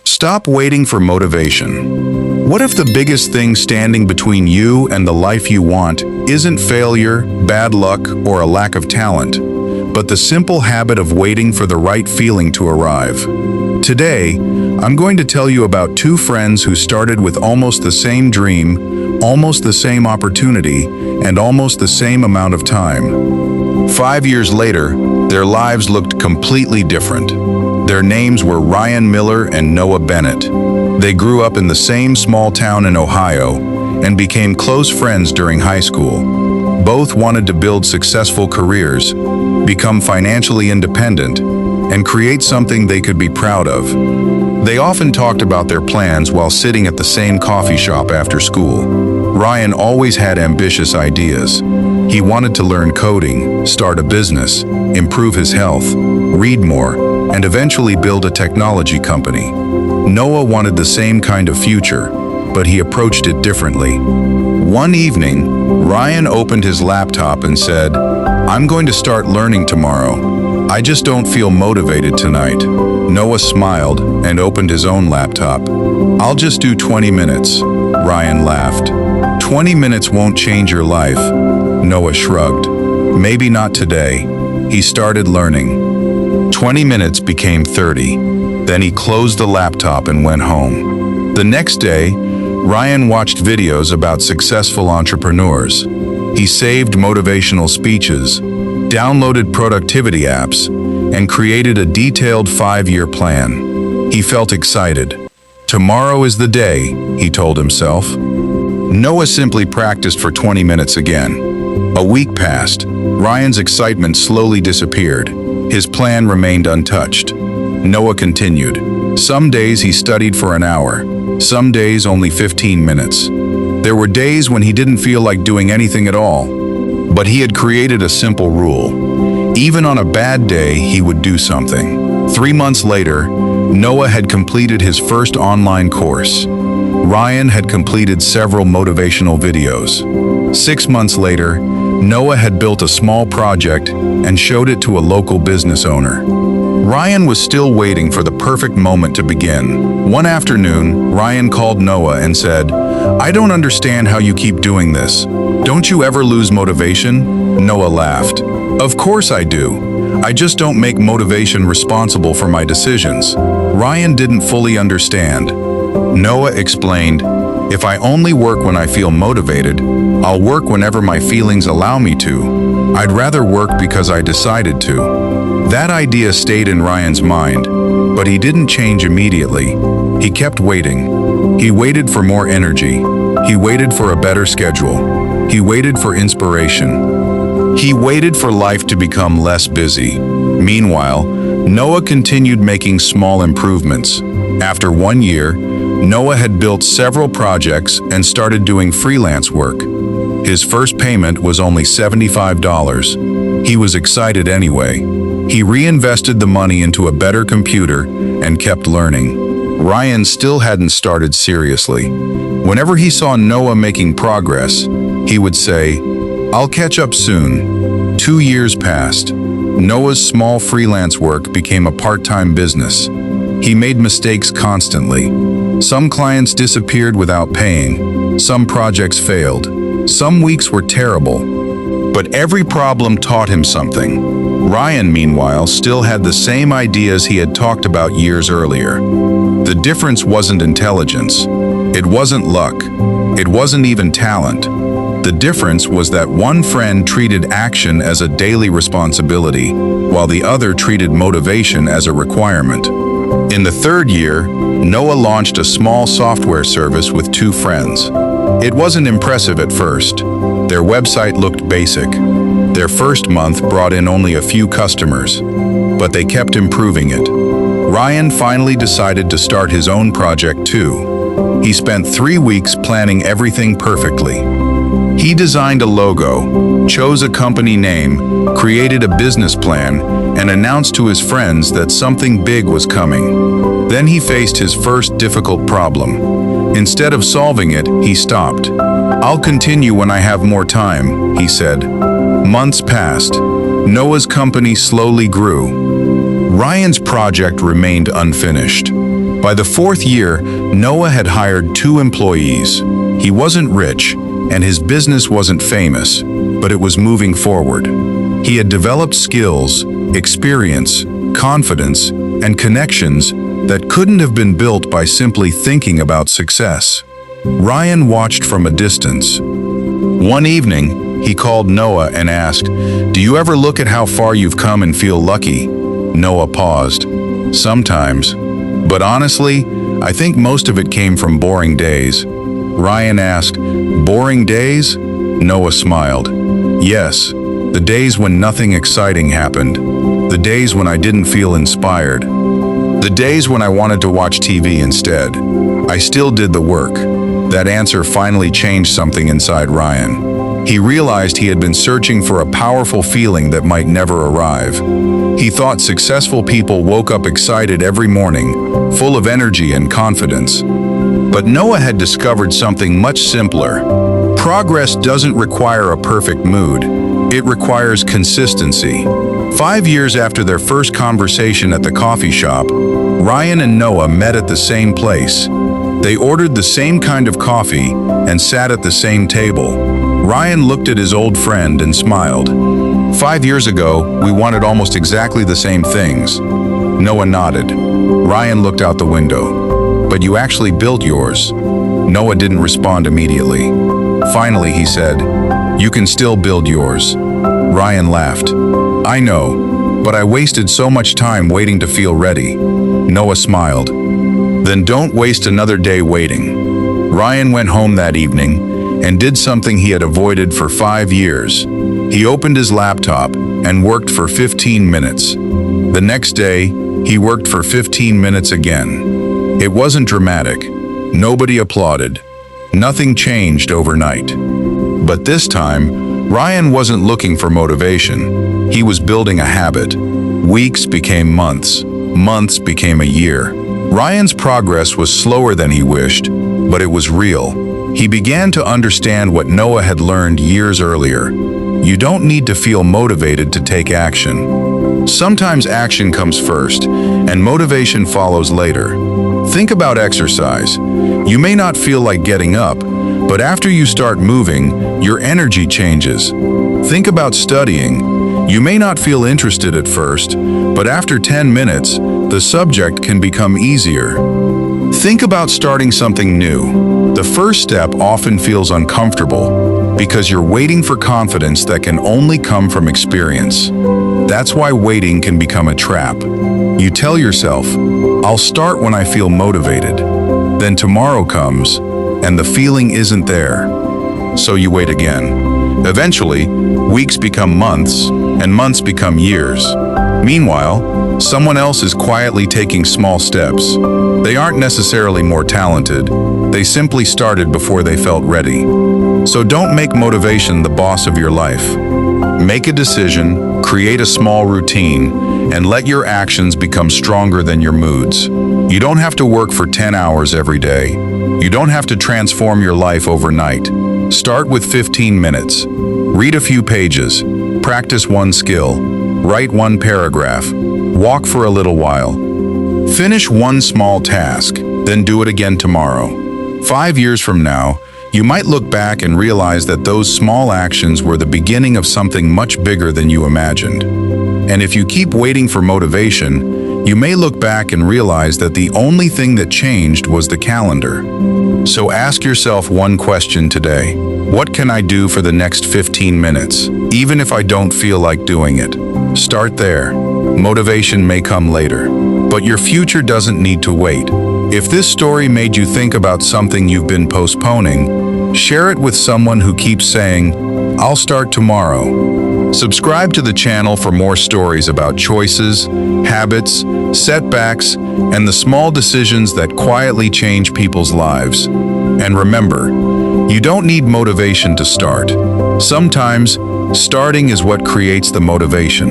Stop waiting for motivation. What if the biggest thing standing between you and the life you want isn't failure, bad luck, or a lack of talent, but the simple habit of waiting for the right feeling to arrive? Today, I'm going to tell you about two friends who started with almost the same dream, almost the same opportunity, and almost the same amount of time. 5 years later, their lives looked completely different. Their names were Ryan Miller and Noah Bennett. They grew up in the same small town in Ohio and became close friends during high school. Both wanted to build successful careers, become financially independent, and create something they could be proud of. They often talked about their plans while sitting at the same coffee shop after school. Ryan always had ambitious ideas. He wanted to learn coding, start a business, improve his health, read more, and eventually build a technology company. Noah wanted the same kind of future, but he approached it differently. One evening, Ryan opened his laptop and said, "I'm going to start learning tomorrow. I just don't feel motivated tonight." Noah smiled and opened his own laptop. "I'll just do 20 minutes." Ryan laughed. "20 minutes won't change your life." Noah shrugged. "Maybe not today." He started learning. 20 minutes became 30. Then he closed the laptop and went home. The next day, Ryan watched videos about successful entrepreneurs. He saved motivational speeches, downloaded productivity apps, and created a detailed 5-year plan. He felt excited. "Tomorrow is the day," he told himself. Noah simply practiced for 20 minutes again. A week passed. Ryan's excitement slowly disappeared. His plan remained untouched. Noah continued. Some days he studied for an hour, some days only 15 minutes. There were days when he didn't feel like doing anything at all, but he had created a simple rule. Even on a bad day, he would do something. 3 months later, Noah had completed his first online course. Ryan had completed several motivational videos. 6 months later, Noah had built a small project and showed it to a local business owner. Ryan was still waiting for the perfect moment to begin. One afternoon, Ryan called Noah and said, "I don't understand how you keep doing this. Don't you ever lose motivation?" Noah laughed. "Of course I do. I just don't make motivation responsible for my decisions." Ryan didn't fully understand. Noah explained, "If I only work when I feel motivated, I'll work whenever my feelings allow me to. I'd rather work because I decided to." That idea stayed in Ryan's mind, but he didn't change immediately. He kept waiting. He waited for more energy. He waited for a better schedule. He waited for inspiration. He waited for life to become less busy. Meanwhile, Noah continued making small improvements. After 1 year, Noah had built several projects and started doing freelance work. His first payment was only $75. He was excited anyway. He reinvested the money into a better computer and kept learning. Ryan still hadn't started seriously. Whenever he saw Noah making progress, he would say, "I'll catch up soon." 2 years passed. Noah's small freelance work became a part-time business. He made mistakes constantly. Some clients disappeared without paying. Some projects failed. Some weeks were terrible. But every problem taught him something. Ryan, meanwhile, still had the same ideas he had talked about years earlier. The difference wasn't intelligence. It wasn't luck. It wasn't even talent. The difference was that one friend treated action as a daily responsibility, while the other treated motivation as a requirement. In the 3rd year, Noah launched a small software service with 2 friends. It wasn't impressive at first. Their website looked basic. Their first month brought in only a few customers, but they kept improving it. Ryan finally decided to start his own project too. He spent 3 weeks planning everything perfectly. He designed a logo, chose a company name, created a business plan, and announced to his friends that something big was coming. Then he faced his first difficult problem. Instead of solving it, he stopped. "I'll continue when I have more time," he said. Months passed. Noah's company slowly grew. Ryan's project remained unfinished. By the fourth year, Noah had hired 2 employees. He wasn't rich, and his business wasn't famous, but it was moving forward. He had developed skills, experience, confidence, and connections that couldn't have been built by simply thinking about success. Ryan watched from a distance. One evening, he called Noah and asked, "Do you ever look at how far you've come and feel lucky?" Noah paused. "Sometimes. But honestly, I think most of it came from boring days." Ryan asked, "Boring days?" Noah smiled. "Yes, the days when nothing exciting happened. The days when I didn't feel inspired. The days when I wanted to watch TV instead. I still did the work." That answer finally changed something inside Ryan. He realized he had been searching for a powerful feeling that might never arrive. He thought successful people woke up excited every morning, full of energy and confidence. But Noah had discovered something much simpler. Progress doesn't require a perfect mood. It requires consistency. 5 years after their first conversation at the coffee shop, Ryan and Noah met at the same place. They ordered the same kind of coffee and sat at the same table. Ryan looked at his old friend and smiled. 5 years ago, we wanted almost exactly the same things." Noah nodded. Ryan looked out the window. "But you actually built yours." Noah didn't respond immediately. Finally, he said, "You can still build yours." Ryan laughed. "I know, but I wasted so much time waiting to feel ready." Noah smiled. "Then don't waste another day waiting." Ryan went home that evening and did something he had avoided for 5 years. He opened his laptop and worked for 15 minutes. The next day, he worked for 15 minutes again. It wasn't dramatic. Nobody applauded. Nothing changed overnight. But this time, Ryan wasn't looking for motivation. He was building a habit. Weeks became months. Months became a year. Ryan's progress was slower than he wished, but it was real. He began to understand what Noah had learned years earlier. You don't need to feel motivated to take action. Sometimes action comes first, and motivation follows later. Think about exercise. You may not feel like getting up, but after you start moving, your energy changes. Think about studying. You may not feel interested at first, but after 10 minutes, the subject can become easier. Think about starting something new. The first step often feels uncomfortable because you're waiting for confidence that can only come from experience. That's why waiting can become a trap. You tell yourself, "I'll start when I feel motivated." Then tomorrow comes, and the feeling isn't there. So you wait again. Eventually, weeks become months, and months become years. Meanwhile, someone else is quietly taking small steps. They aren't necessarily more talented. They simply started before they felt ready. So don't make motivation the boss of your life. Make a decision, create a small routine, and let your actions become stronger than your moods. You don't have to work for 10 hours every day. You don't have to transform your life overnight. Start with 15 minutes. Read a few pages. Practice one skill. Write one paragraph. Walk for a little while. Finish one small task, then do it again tomorrow. 5 years from now, you might look back and realize that those small actions were the beginning of something much bigger than you imagined. And if you keep waiting for motivation, you may look back and realize that the only thing that changed was the calendar. So ask yourself one question today. What can I do for the next 15 minutes, even if I don't feel like doing it? Start there. Motivation may come later, but your future doesn't need to wait. If this story made you think about something you've been postponing, share it with someone who keeps saying, "I'll start tomorrow." Subscribe to the channel for more stories about choices, habits, setbacks, and the small decisions that quietly change people's lives. And remember, you don't need motivation to start. Sometimes, starting is what creates the motivation.